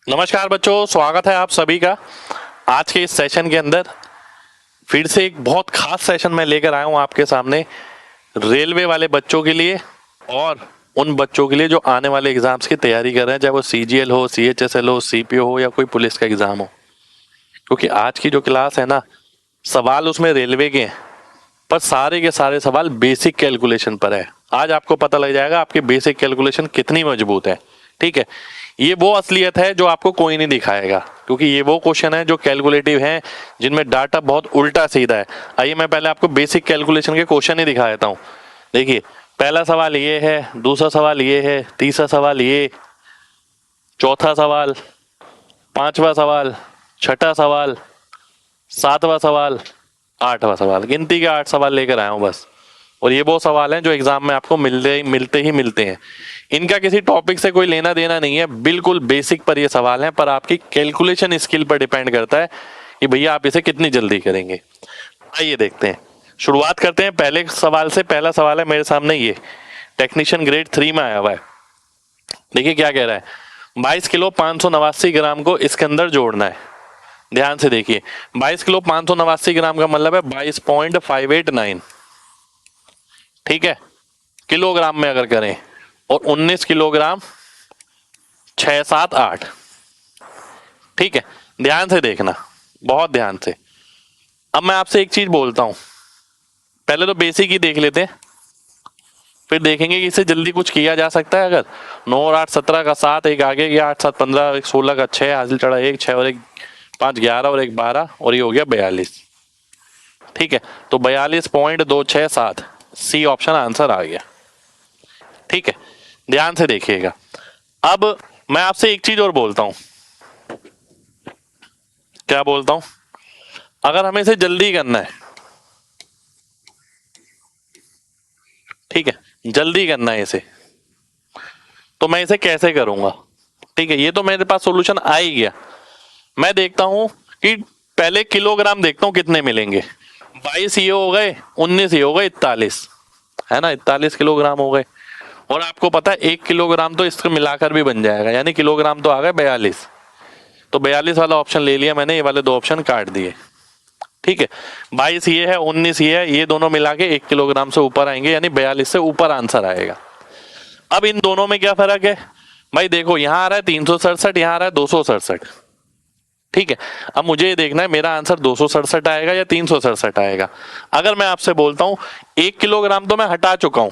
नमस्कार बच्चों, स्वागत है आप सभी का आज के इस सेशन के अंदर। फिर से एक बहुत खास सेशन मैं लेकर आया हूं आपके सामने रेलवे वाले बच्चों के लिए और उन बच्चों के लिए जो आने वाले एग्जाम्स की तैयारी कर रहे हैं, चाहे वो सीजीएल हो, सीएचएसएल हो, सीपीओ हो या कोई पुलिस का एग्जाम हो। क्योंकि आज की जो क्लास है ना, सवाल उसमें रेलवे के हैं, पर सारे के सारे सवाल बेसिक कैलकुलेशन पर है। आज आपको पता लग जाएगा आपकी बेसिक कैलकुलेशन कितनी मजबूत है। ठीक है, ये वो असलियत है जो आपको कोई नहीं दिखाएगा, क्योंकि ये वो क्वेश्चन है जो कैलकुलेटिव हैं, जिनमें डाटा बहुत उल्टा सीधा है। आइए मैं पहले आपको बेसिक कैलकुलेशन के क्वेश्चन ही दिखा देता हूँ। देखिए, पहला सवाल ये है, दूसरा सवाल ये है, तीसरा सवाल ये, चौथा सवाल, पांचवा सवाल, छठा सवाल, सातवां सवाल, आठवां सवाल। गिनती के 8 सवाल लेकर आया हूं बस। और ये वो सवाल हैं जो एग्जाम में आपको मिलते हैं। इनका किसी टॉपिक से कोई लेना देना नहीं है, बिल्कुल बेसिक पर ये सवाल हैं, पर आपकी कैलकुलेशन स्किल पर डिपेंड करता है कि भैया आप इसे कितनी जल्दी करेंगे। आइए देखते हैं, शुरुआत करते हैं पहले सवाल से। पहला सवाल है मेरे सामने, ये टेक्नीशियन ग्रेड 3 में आया हुआ है। देखिए क्या कह रहा है, 22 किलो 589 ग्राम को इसके अंदर जोड़ना है। ध्यान से देखिए, 22 किलो 589 ग्राम का मतलब है 22.589। ठीक है, किलोग्राम में अगर करें, और 19 किलोग्राम 678। ठीक है, ध्यान से देखना, बहुत ध्यान से। अब मैं आपसे एक चीज बोलता हूं, पहले तो बेसिक ही देख लेते हैं, फिर देखेंगे कि इससे जल्दी कुछ किया जा सकता है। अगर 9 और 8 17 का 7, एक आगे गया 8 7 15, एक 16 का 6, हासिल चढ़ा 1 6 और 1 5 11 और 1 12 और ये हो गया 42। ठीक है, तो 42.267 सी ऑप्शन आंसर आ गया। ठीक है, ध्यान से देखिएगा। अब मैं आपसे एक चीज और बोलता हूं, क्या बोलता हूं, अगर हमें इसे जल्दी करना है, ठीक है, जल्दी करना है इसे, तो मैं इसे कैसे करूंगा। ठीक है, ये तो मेरे पास सॉल्यूशन आ ही गया। मैं देखता हूं कि पहले किलोग्राम देखता हूं कितने मिलेंगे। 22 ये हो गए, 19 ये हो गए, 41 है ना, 41 किलोग्राम हो गए। और आपको पता है 1 किलोग्राम तो इसको मिलाकर भी बन जाएगा, यानी किलोग्राम तो आ गए 42। तो 42 वाला ऑप्शन ले लिया मैंने, ये वाले 2 ऑप्शन काट दिए। ठीक है, 22 ये है, 19 ये है, ये दोनों मिला के 1 किलोग्राम से ऊपर आएंगे, यानी 42 से ऊपर आंसर आएगा। अब इन दोनों में क्या फर्क है भाई, देखो यहां आ रहा है 367, यहां आ रहा है 267। ठीक है, अब मुझे ये देखना है मेरा आंसर 267 आएगा या 367 आएगा। अगर मैं आपसे बोलता हूं 1 किलोग्राम तो मैं हटा चुका हूं,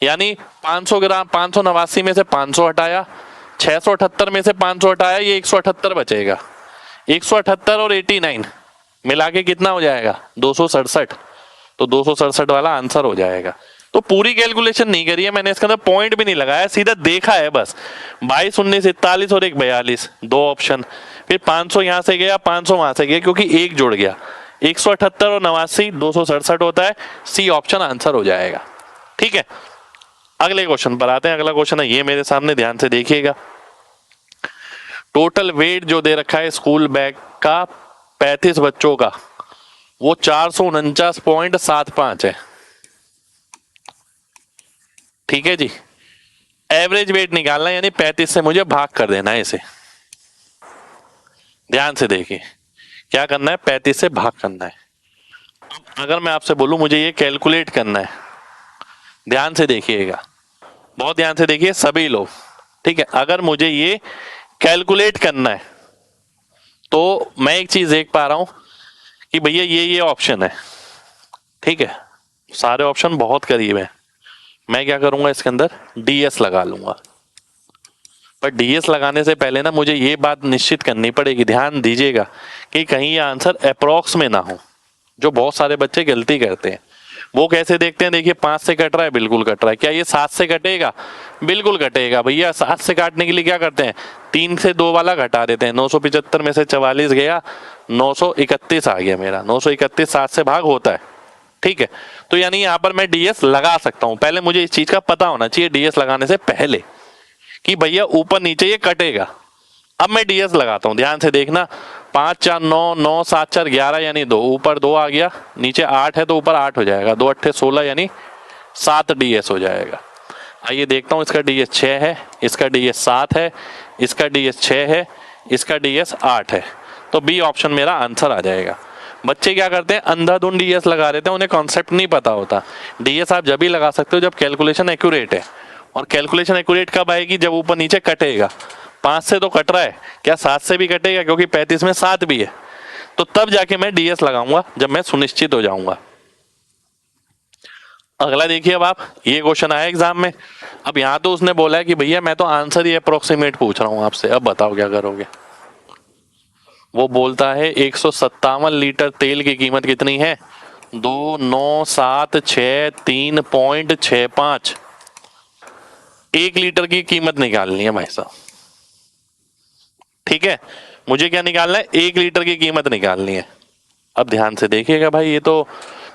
यानी 500 ग्राम, 589 में से 500 हटाया, 678 में से 500 हटाया, ये 178 बचेगा। 178 और 89 मिला के कितना हो जाएगा, 267। तो 267 वाला आंसर हो जाएगा। तो पूरी कैलकुलेशन नहीं करी है मैंने, इसके अंदर पॉइंट भी नहीं लगाया, सीधा देखा है बस। 22 19 41 और एक 42, 2 ऑप्शन। फिर 500 यहां से गया, 500 वहां से गया, क्योंकि एक जुड़ गया। 178 और 89 267 होता है, सी ऑप्शन आंसर हो जाएगा। ठीक है, अगले क्वेश्चन पर आते हैं। अगला क्वेश्चन है ये मेरे सामने, ध्यान से देखिएगा। टोटल वेट जो दे रखा है स्कूल बैग का 35 बच्चों का, वो 449.75 है। ठीक है जी, एवरेज वेट निकालना है, यानी 35 से मुझे भाग कर देना है इसे। ध्यान से देखिए, क्या करना है, 35 से भाग करना है। अगर मैं आपसे बोलूं मुझे ये कैलकुलेट करना है, ध्यान से देखिएगा, बहुत ध्यान से देखिए सभी लोग। ठीक है, अगर मुझे ये कैलकुलेट करना है तो मैं एक चीज देख पा रहा हूं कि भैया ये ऑप्शन है। ठीक है, सारे ऑप्शन बहुत करीब है। मैं क्या करूंगा, इसके अंदर डीएस लगा लूंगा। पर डीएस लगाने से पहले ना मुझे ये बात निश्चित करनी पड़ेगी, ध्यान दीजिएगा, कि कहीं ये आंसर अप्रोक्स में ना हो, जो बहुत सारे बच्चे गलती करते हैं। वो कैसे देखते हैं, देखिए 5 से कट रहा है, बिल्कुल कट रहा है। क्या ये 7 से कटेगा, बिल्कुल कटेगा। भैया 7 से काटने के लिए क्या करते हैं, 3 से 2 वाला घटा देते हैं। 975 में से 44 गया, 931 आ गया मेरा। 931 7 से भाग होता है। ठीक है, तो यानी यहाँ पर मैं डीएस लगा सकता हूं। पहले मुझे इस चीज का पता होना चाहिए डीएस लगाने से पहले, कि भैया ऊपर नीचे ये कटेगा। अब मैं डीएस लगाता हूं, ध्यान से देखना। 5 4 9, 9 7 4 11 यानी 2, ऊपर 2 आ गया, नीचे 8 है तो ऊपर 8 हो जाएगा। 2 8 16 यानी 7 डीएस हो जाएगा। आइए देखता हूं, इसका डीएस 6 है, इसका डीएस 7 है, इसका डीएस 6 है, इसका डीएस 8 है, तो बी ऑप्शन मेरा आंसर आ जाएगा। बच्चे क्या करते हैं, अंधाधुंध डीएस लगा देते हैं, उन्हें कॉन्सेप्ट नहीं पता होता। डीएस आप जब भी लगा सकते हो जब कैलकुलेशन एक्यूरेट है, और कैलकुलेशन एक्यूरेट कब आएगी, जब ऊपर नीचे कटेगा। 5 से तो कट रहा है, क्या 7 से भी कटेगा, क्योंकि 35 में 7 भी है, तो तब जाके मैं डीएस लगाऊंगा जब मैं सुनिश्चित हो जाऊंगा। अगला देखिए, अब आप, ये क्वेश्चन आया एग्जाम में। अब यहां तो उसने बोला है कि भैया मैं तो आंसर ही अप्रोक्सीमेट पूछ रहा हूं आपसे, अब बताओ क्या करोगे। वो बोलता है 157 लीटर तेल की कीमत कितनी है, 2976 3.65। 1 लीटर की कीमत निकालनी है भाई साहब, ठीक है, मुझे क्या निकालना है, 1 लीटर की कीमत निकालनी है। अब ध्यान से देखिएगा भाई, ये तो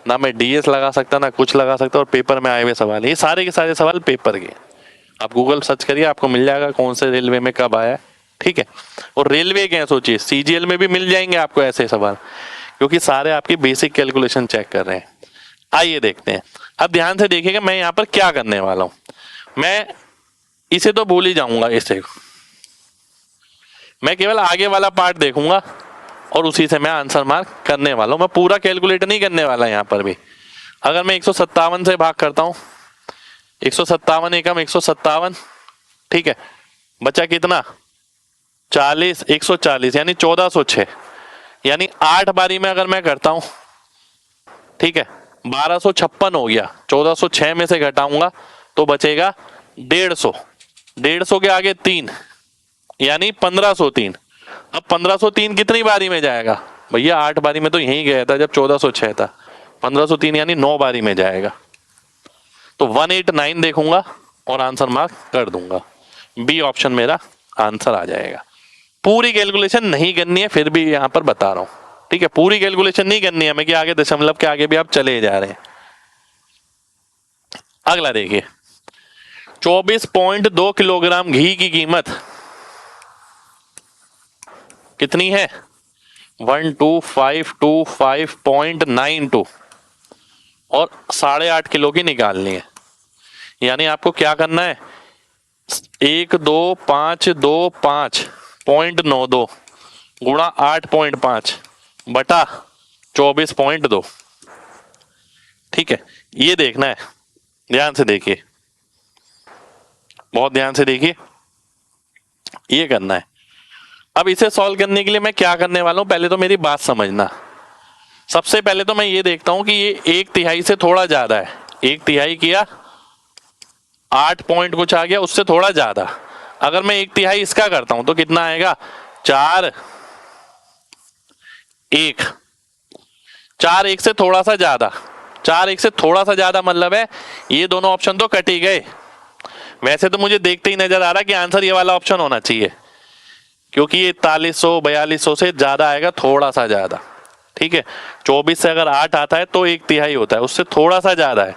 ना मैं डीएस लगा सकता ना कुछ लगा सकता, और पेपर में आए हुए सवाल, ये सारे के सारे सवाल पेपर के। आप गूगल सर्च करिए, आपको मिल जाएगा कौन से रेलवे में कब आया है, ठीक है। और रेलवे के हैं, सोचिए सीजीएल में भी मिल जाएंगे आपको ऐसे सवाल, क्योंकि सारे आपकी बेसिक कैलकुलेशन चेक कर रहे हैं। आइए देखते हैं, अब ध्यान से देखिएगा मैं यहाँ पर क्या करने वाला हूँ। मैं इसे तो भूल ही जाऊंगा, इसे मैं केवल आगे वाला पार्ट देखूंगा और उसी से मैं आंसर मार्क करने वाला हूं। मैं पूरा कैलकुलेट नहीं करने वाला यहां पर भी। अगर मैं 157 से भाग करता हूं, 157 एकम 157, ठीक है, बचा कितना, 40, 140 यानी 1406, यानी 8 बारी में अगर मैं करता हूं, ठीक है, 1256 हो गया। 1406 में से घटाऊंगा तो बचेगा 150, 150 के आगे 3 यानी 1503। अब 1503 कितनी बारी में जाएगा भैया, 8 बारी में तो यही गया था जब 1406 था। 1503 यानी 9 बारी में जाएगा, तो 189 देखूंगा और आंसर मार्क कर दूंगा। बी ऑप्शन मेरा आंसर आ जाएगा। पूरी कैलकुलेशन नहीं करनी है, फिर भी यहां पर बता रहा हूं, ठीक है, पूरी कैलकुलेशन नहीं करनी है हमें कि आगे दशमलव के आगे भी आप चले जा रहे हैं। अगला देखिए, 24.2 किलोग्राम घी की कीमत कितनी है, 12525.92, और 8.5 किलो की निकालनी है। यानी आपको क्या करना है, 12525.92 गुणा 8.5 बटा 24.2, ठीक है, ये देखना है। ध्यान से देखिए, बहुत ध्यान से देखिए, ये करना है। अब इसे सॉल्व करने के लिए मैं क्या करने वाला हूं, पहले तो मेरी बात समझना। सबसे पहले तो मैं ये देखता हूं कि ये 1/3 से थोड़ा ज्यादा है। 1/3 किया, 8 पॉइंट कुछ आ गया, उससे थोड़ा ज्यादा। अगर मैं 1/3 इसका करता हूं तो कितना आएगा, 4 1, 4 1 से थोड़ा सा ज्यादा, 4 1 से थोड़ा सा ज्यादा मतलब है ये दोनों ऑप्शन तो कट ही गए। वैसे तो मुझे देखते ही नजर आ रहा कि आंसर ये वाला ऑप्शन होना चाहिए, क्योंकि ये 4100 4200 से ज्यादा आएगा, थोड़ा सा ज्यादा, ठीक है। 24 से अगर 8 आता है तो 1/3 होता है, उससे थोड़ा सा ज्यादा है,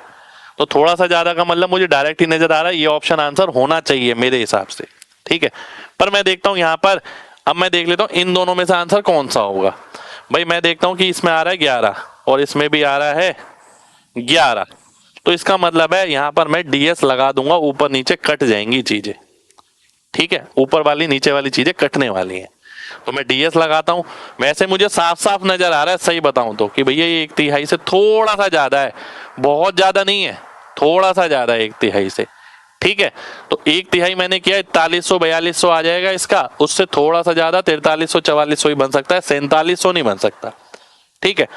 तो थोड़ा सा ज्यादा का मतलब मुझे डायरेक्ट ही नजर आ रहा है ये ऑप्शन आंसर होना चाहिए मेरे हिसाब से, ठीक है। पर मैं देखता हूं यहां पर, अब मैं देख लेता हूं इन दोनों में से आंसर कौन सा होगा। भाई मैं देखता हूं कि इसमें आ रहा है 11 और इसमें भी आ रहा है 11, तो इसका मतलब है यहां पर मैं डीएस लगा दूंगा, ऊपर नीचे कट जाएंगी चीजें, ठीक है, ऊपर वाली नीचे वाली चीजें कटने वाली हैं, तो मैं डीएस लगाता हूं। वैसे मुझे साफ साफ नजर आ रहा है, सही बताऊं तो, कि भैया ये 1/3 से थोड़ा सा ज्यादा है, बहुत ज्यादा नहीं है, थोड़ा सा ज्यादा है 1/3 से, ठीक है। तो 1/3 मैंने किया 4100 4200 आ जाएगा इसका, उससे थोड़ा सा ज्यादा 4300 4400 ही बन सकता है, 4700 नहीं बन सकता, ठीक है।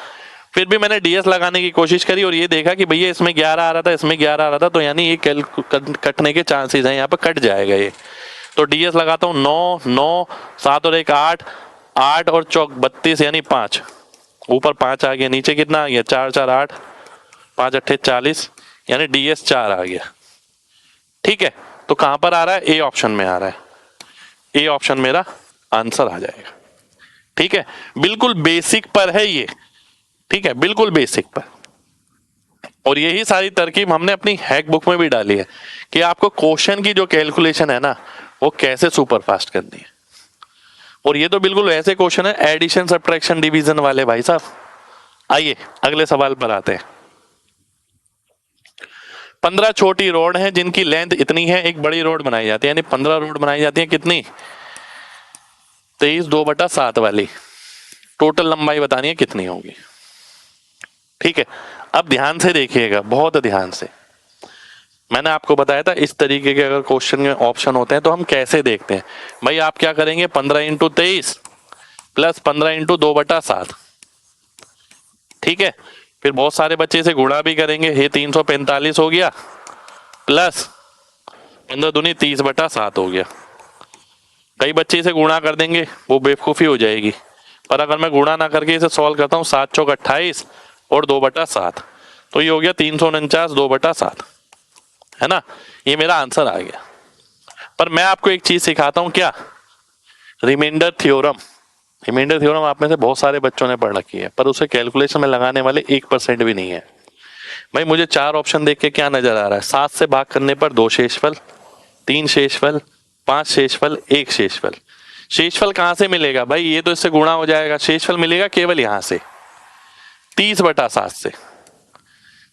फिर भी मैंने डीएस लगाने की कोशिश करी और ये देखा कि भैया इसमें 11 आ रहा था, इसमें 11 आ रहा था, तो यानी ये कटने के चांसेस हैं, यहाँ पर कट जाएगा ये। तो डीएस लगाता हूं, 9 9 7 और 1 8, 8 और चौक 32 यानी 5, ऊपर 5 आ गया, नीचे कितना आ गया, 4 4 8, 5 8 40, यानी डीएस 4 आ गया, ठीक है। तो कहां पर आ रहा है, ए ऑप्शन में आ रहा है, ए ऑप्शन मेरा आंसर आ जाएगा, ठीक है। बिल्कुल बेसिक पर है ये, ठीक है, बिल्कुल बेसिक पर। और यही सारी तरकीब हमने अपनी हैक बुक में भी डाली है कि आपको क्वेश्चन की जो कैलकुलेशन है ना, वो कैसे सुपर फास्ट करनी है। और ये तो बिल्कुल ऐसे क्वेश्चन है, एडिशन सब्ट्रैक्शन डिवीजन वाले भाई साहब। आइए अगले सवाल पर आते हैं। 15 छोटी रोड हैं जिनकी लेंथ इतनी है, एक बड़ी रोड बनाई जाती है, यानी 15 रोड बनाई जाती है कितनी, 23/2/7 वाली। टोटल लंबाई बतानी है कितनी होगी। ठीक है, अब ध्यान से देखिएगा, बहुत ध्यान से। मैंने आपको बताया था इस तरीके के अगर क्वेश्चन में ऑप्शन होते हैं तो हम कैसे देखते हैं। भाई आप क्या करेंगे, 15×23 प्लस 15×2/7। ठीक है, फिर बहुत सारे बच्चे इसे गुणा भी करेंगे, ये 345 हो गया, प्लस 15 दूनी 30/7 हो गया। कई बच्चे इसे गुणा कर देंगे, वो बेवकूफ़ी हो जाएगी। पर अगर मैं गुणा ना करके इसे सॉल्व करता हूँ, 7 चौक 28 और 2/7, तो ये हो गया 349 2/7, है ना। ये मेरा आंसर आ गया। पर मैं आपको एक चीज सिखाता हूं, क्या, रिमाइंडर थ्योरम। रिमाइंडर थ्योरम आप में से बहुत सारे बच्चों ने पढ़ रखी है, पर उसे कैलकुलेशन में लगाने वाले 1% भी नहीं है। भाई मुझे 4 ऑप्शन देख के क्या नजर आ रहा है, 7 से भाग करने पर 2 शेषफल, 3 शेषफल, 5 शेषफल, 1 शेषफल। शेषफल कहां से मिलेगा भाई, ये तो इससे गुणा हो जाएगा। शेषफल मिलेगा केवल यहां से, 30/7 से।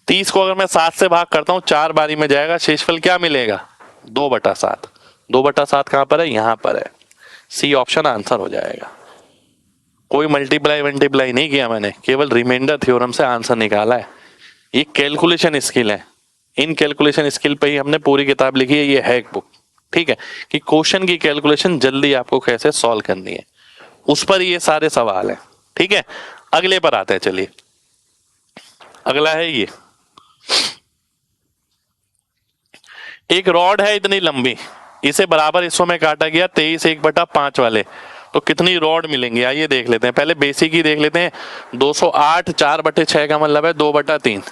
30 को अगर मैं 7 से भाग करता हूं 4 बारी में जाएगा, शेषफल क्या मिलेगा, 2/7। 2/7 कहां पर है, यहां पर है। सी ऑप्शन आंसर हो जाएगा। कोई मल्टीप्लाई वल्टीप्लाई नहीं किया मैंने, केवल रिमाइंडर थ्योरम से आंसर निकाला है। ये कैलकुलेशन स्किल है, इन कैलकुलेशन स्किल पे ही हमने पूरी किताब लिखी है, ये है एक बुक। ठीक है, कि क्वेश्चन की कैलकुलेशन जल्दी आपको कैसे सॉल्व करनी है, उस पर ये सारे सवाल हैं। ठीक है, अगले पर आते हैं, चलिए। अगला है ये, एक रॉड है इतनी लंबी, इसे बराबर हिस्सों में काटा गया 23/1/5 वाले, तो कितनी रॉड मिलेंगी, आइए देख लेते हैं। पहले बेसिक ही देख लेते हैं। 208 4/6 का मतलब है 2/3,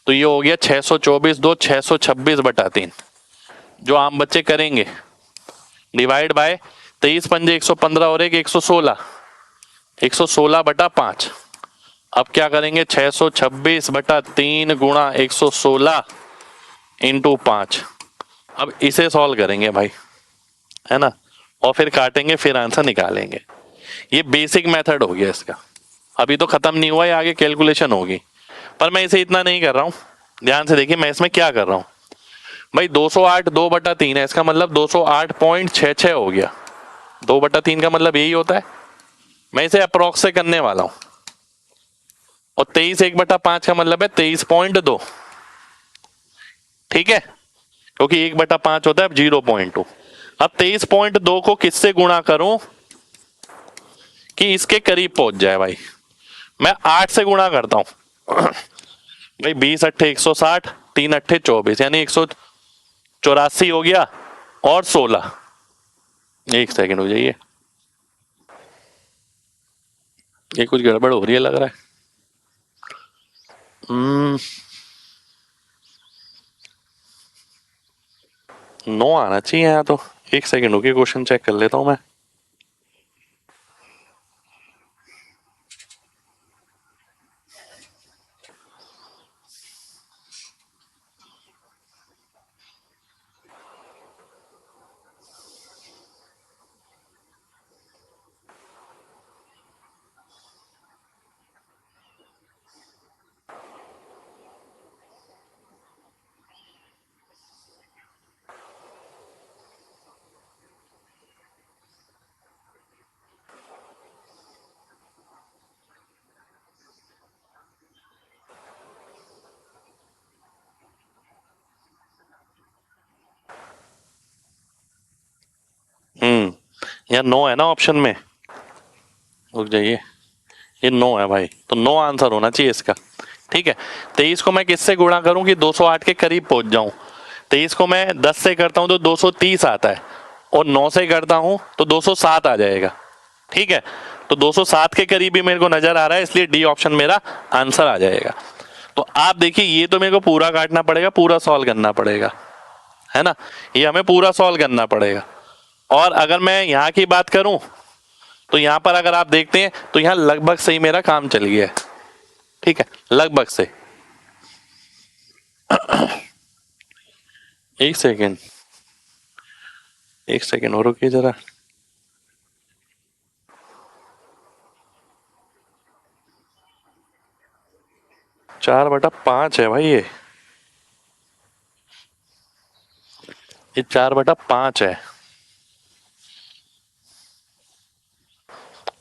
तो ये हो गया 624 2 626/3। जो आम बच्चे करेंगे, डिवाइड बाय 23 पंजे 115 और एक 116, 116/5। अब क्या करेंगे, 626/3 गुणा 116 इंटू 5। अब इसे सॉल्व करेंगे भाई, है ना, और फिर काटेंगे, फिर आंसर निकालेंगे। ये बेसिक मेथड हो गया इसका। अभी तो खत्म नहीं हुआ है, आगे कैलकुलेशन होगी, पर मैं इसे इतना नहीं कर रहा हूं। ध्यान से देखिए मैं इसमें क्या कर रहा हूं। भाई 208 2/3 है, इसका मतलब 208.66 हो गया। 2/3 का मतलब यही होता है। मैं इसे अप्रोक्स से करने वाला हूं। और 23/1/5 का मतलब है 23.2। ठीक है, क्योंकि 1/5 होता है 0.2। अब 23.2 को किससे गुणा करूं कि इसके करीब पहुंच जाए। भाई मैं 8 से गुणा करता हूं। भाई 20 अट्ठे 160, 3 अट्ठे 24, यानी 184 हो गया, और 16। एक सेकंड हो जाइए, ये कुछ गड़बड़ हो रही है लग रहा है। 9 आना चाहिए यहाँ तो। एक सेकंड हो गया, क्वेश्चन चेक कर लेता हूं मैं। यहाँ 9 है ना ऑप्शन में, रुक जाइए, ये 9 है भाई, तो 9 आंसर होना चाहिए इसका। ठीक है, 23 को मैं किससे गुणा करूं कि 208 के करीब पहुंच जाऊं। 23 को मैं 10 से करता हूं तो 230 आता है, और 9 से करता हूं तो 207 आ जाएगा। ठीक है, तो 207 के करीब भी मेरे को नजर आ रहा है, इसलिए डी ऑप्शन मेरा आंसर आ जाएगा। तो आप देखिए, ये तो मेरे को पूरा काटना पड़ेगा, पूरा सॉल्व करना पड़ेगा, है ना, ये हमें पूरा सॉल्व करना पड़ेगा। और अगर मैं यहाँ की बात करूं तो यहाँ पर अगर आप देखते हैं तो यहाँ लगभग सही मेरा काम चल गया है। ठीक है, लगभग से। एक सेकेंड, एक सेकेंड और रुकिए जरा। 4/5 है भाई ये। ये 4/5 है।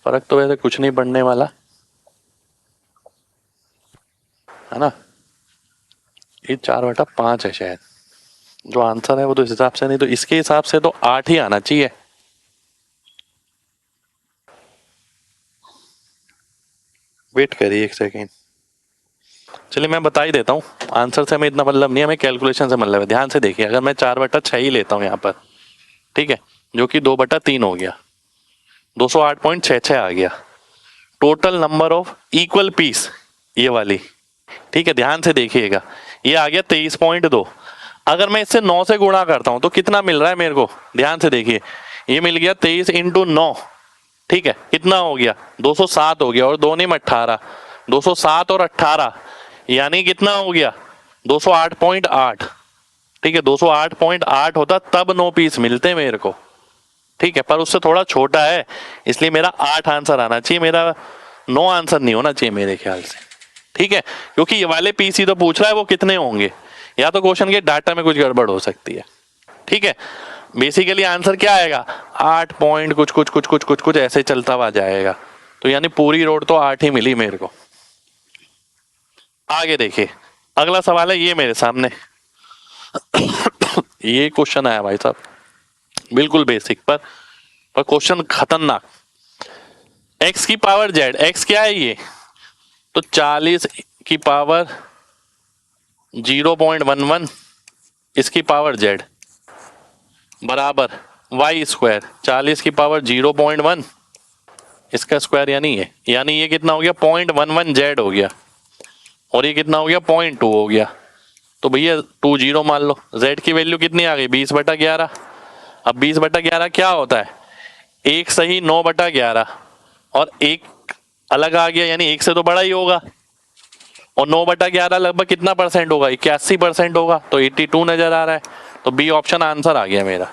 फर्क तो वैसे कुछ नहीं पड़ने वाला है ना। ये 4/5 है शायद जो आंसर है वो, तो इस हिसाब से नहीं तो इसके हिसाब से तो 8 ही आना चाहिए। वेट करिए एक सेकेंड। चलिए मैं बता ही देता हूँ, आंसर से हमें इतना मतलब नहीं है, हमें कैलकुलेशन से मतलब है। ध्यान से देखिए, अगर मैं 4/6 ही लेता हूँ यहाँ पर, ठीक है, जो कि 2/3 हो गया, 208.66 आ गया। Total number of equal piece ये वाली, ठीक है, ध्यान से देखिएगा, ये आ गया 23.2। अगर मैं इससे 9 से गुणा करता हूं तो कितना मिल रहा है मेरे को, ध्यान से देखिए, ये मिल गया 23 × 9, ठीक है, कितना हो गया 207 हो गया, और 2 में 18, 207 और 18 यानी कितना हो गया 208.8, ठीक है, 208.8 होता तब 9 पीस मिलते मेरे को, ठीक है, पर उससे थोड़ा छोटा है इसलिए मेरा 8 आंसर आना चाहिए, मेरा 9 आंसर नहीं होना चाहिए मेरे ख्याल से, ठीक है, क्योंकि ये वाले पीस ही तो पूछ रहा है वो कितने होंगे, या तो क्वेश्चन के डाटा में कुछ गड़बड़ हो सकती है, ठीक है। बेसिकली आंसर क्या आएगा 8 पॉइंट कुछ कुछ कुछ कुछ कुछ कुछ ऐसे चलता हुआ जाएगा, तो यानी पूरी रोड तो 8 ही मिली मेरे को। आगे देखिए, अगला सवाल है ये मेरे सामने ये क्वेश्चन आया भाई साहब, बिल्कुल बेसिक पर क्वेश्चन खतरनाक। x की पावर z, x क्या है ये, तो 40 की पावर 0.11 इसकी पावर z बराबर y स्क्वायर 40 की पावर 0.1 इसका स्क्वायर, यानी ये कितना हो गया 0.11 z हो गया, और ये कितना हो गया 0.2 हो गया, तो भैया 20 मान लो। z की वैल्यू कितनी आ गई 20/11। अब 20/11 क्या होता है, एक सही 9/11 और एक अलग आ गया, यानी एक से तो बड़ा ही होगा, और 9/11 लगभग कितना परसेंट होगा 81% होगा, तो 82 नजर आ रहा है, तो बी ऑप्शन आंसर आ गया मेरा,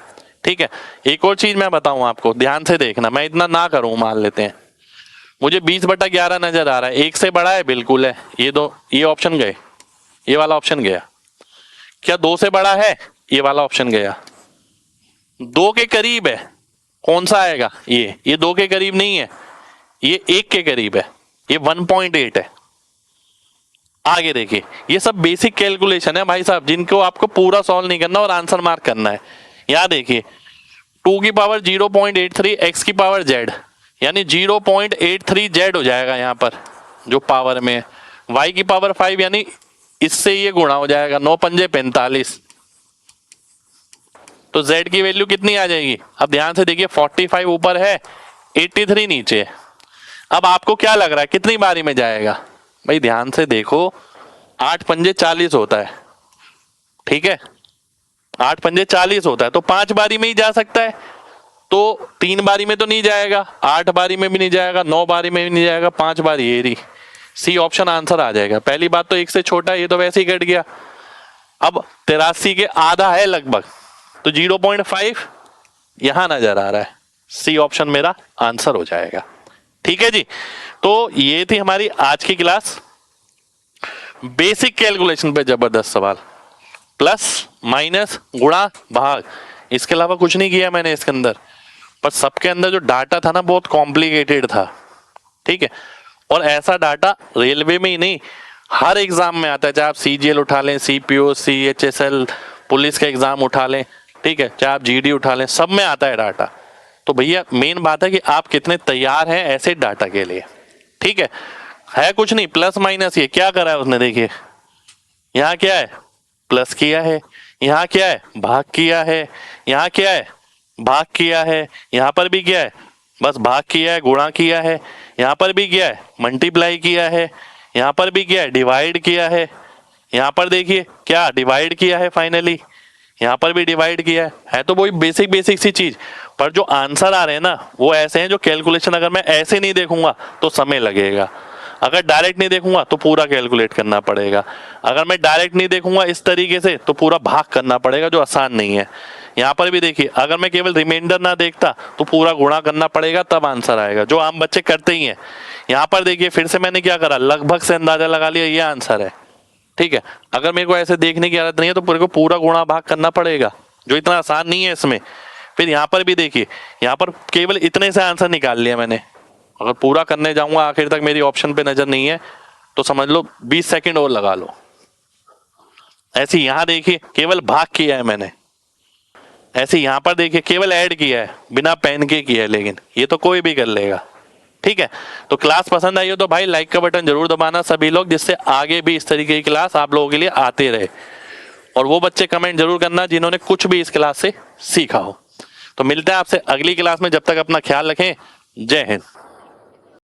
ठीक है। एक और चीज मैं बताऊं आपको, ध्यान से देखना, मैं इतना ना करूं, मान लेते हैं मुझे 20/11 नजर आ रहा है, एक से बड़ा है बिल्कुल है, ये ऑप्शन गए, ये वाला ऑप्शन गया, क्या 2 से बड़ा है, ये वाला ऑप्शन गया, 2 के करीब है, कौन सा आएगा ये 2 के करीब नहीं है, ये 1 के करीब है, ये 1.8 है। आगे देखिए, ये सब बेसिक कैलकुलेशन है भाई साहब, जिनको आपको पूरा सॉल्व नहीं करना और आंसर मार्क करना है। यहां देखिए 2 की पावर 0.83 x की पावर z, यानी 0.83 z हो जाएगा यहाँ पर जो पावर में है, y की पावर 5 यानी इससे ये गुणा हो जाएगा, 9 पंजे 45, तो z की वैल्यू कितनी आ जाएगी। अब ध्यान से देखिए 45 ऊपर है 83 नीचे है, अब आपको क्या लग रहा है कितनी बारी में जाएगा, भाई ध्यान से देखो 8 पंजे 40 होता है, ठीक है, 8 पंजे 40 होता है, तो 5 बारी में ही जा सकता है, तो 3 बारी में तो नहीं जाएगा, 8 बारी में भी नहीं जाएगा, 9 बारी में भी नहीं जाएगा, 5 बारी, ये रही सी ऑप्शन आंसर आ जाएगा। पहली बात तो 1 से छोटा है, ये तो वैसे ही कट गया। अब 83 के आधा है लगभग, तो 0.5 यहां नजर आ रहा है, सी ऑप्शन मेरा आंसर हो जाएगा, ठीक है जी। तो ये थी हमारी आज की क्लास, बेसिक कैलकुलेशन पे जबरदस्त सवाल, प्लस माइनस गुणा भाग, इसके अलावा कुछ नहीं किया मैंने इसके अंदर, पर सबके अंदर जो डाटा था ना बहुत कॉम्प्लिकेटेड था, ठीक है, और ऐसा डाटा रेलवे में ही नहीं हर एग्जाम में आता है, चाहे आप CGL उठा लें, CPO, CHSL, पुलिस का एग्जाम उठा लें, ठीक है, चाहे आप GD उठा लें, सब में आता है डाटा। तो भैया मेन बात है कि आप कितने तैयार हैं ऐसे डाटा के लिए, ठीक है कुछ नहीं, प्लस माइनस, ये क्या करा है उसने, देखिए यहाँ क्या है प्लस किया है, यहाँ क्या है भाग किया है, यहाँ क्या है भाग किया है, यहाँ पर भी क्या है बस भाग किया है, गुणा किया है, यहाँ पर भी क्या है मल्टीप्लाई किया है, यहाँ पर भी क्या है डिवाइड किया है, यहाँ पर देखिए क्या डिवाइड किया है, फाइनली यहाँ पर भी डिवाइड किया है तो वही बेसिक बेसिक सी चीज, पर जो आंसर आ रहे हैं ना वो ऐसे हैं जो कैलकुलेशन अगर मैं ऐसे नहीं देखूंगा तो समय लगेगा, अगर डायरेक्ट नहीं देखूंगा तो पूरा कैलकुलेट करना पड़ेगा, अगर मैं डायरेक्ट नहीं देखूंगा इस तरीके से तो पूरा भाग करना पड़ेगा जो आसान नहीं है। यहाँ पर भी देखिए अगर मैं केवल रिमाइंडर ना देखता तो पूरा गुणा करना पड़ेगा तब आंसर आएगा, जो आम बच्चे करते ही हैं। यहाँ पर देखिए फिर से मैंने क्या करा, लगभग से अंदाजा लगा लिया ये आंसर है, ठीक है। अगर मेरे को ऐसे देखने की आदत नहीं है तो मेरे को पूरा गुणा भाग करना पड़ेगा, जो इतना आसान नहीं है इसमें। फिर यहाँ पर भी देखिए, यहाँ पर केवल इतने से आंसर निकाल लिया मैंने। अगर पूरा करने जाऊंगा आखिर तक मेरी ऑप्शन पे नजर नहीं है तो समझ लो 20 सेकंड और लगा लो। ऐसे यहाँ देखिए केवल भाग किया है मैंने। ऐसे यहाँ पर देखिए केवल ऐड किया है, बिना पेन के किया है, लेकिन ये तो कोई भी कर लेगा। ठीक है, तो क्लास पसंद आई हो तो भाई लाइक का बटन जरूर दबाना सभी लोग, जिससे आगे भी इस तरीके की क्लास आप लोगों के लिए आते रहे। और वो बच्चे कमेंट जरूर करना जिन्होंने कुछ भी इस क्लास से सीखा हो। तो मिलते हैं आपसे अगली क्लास में, जब तक अपना ख्याल रखें। जय हिंद।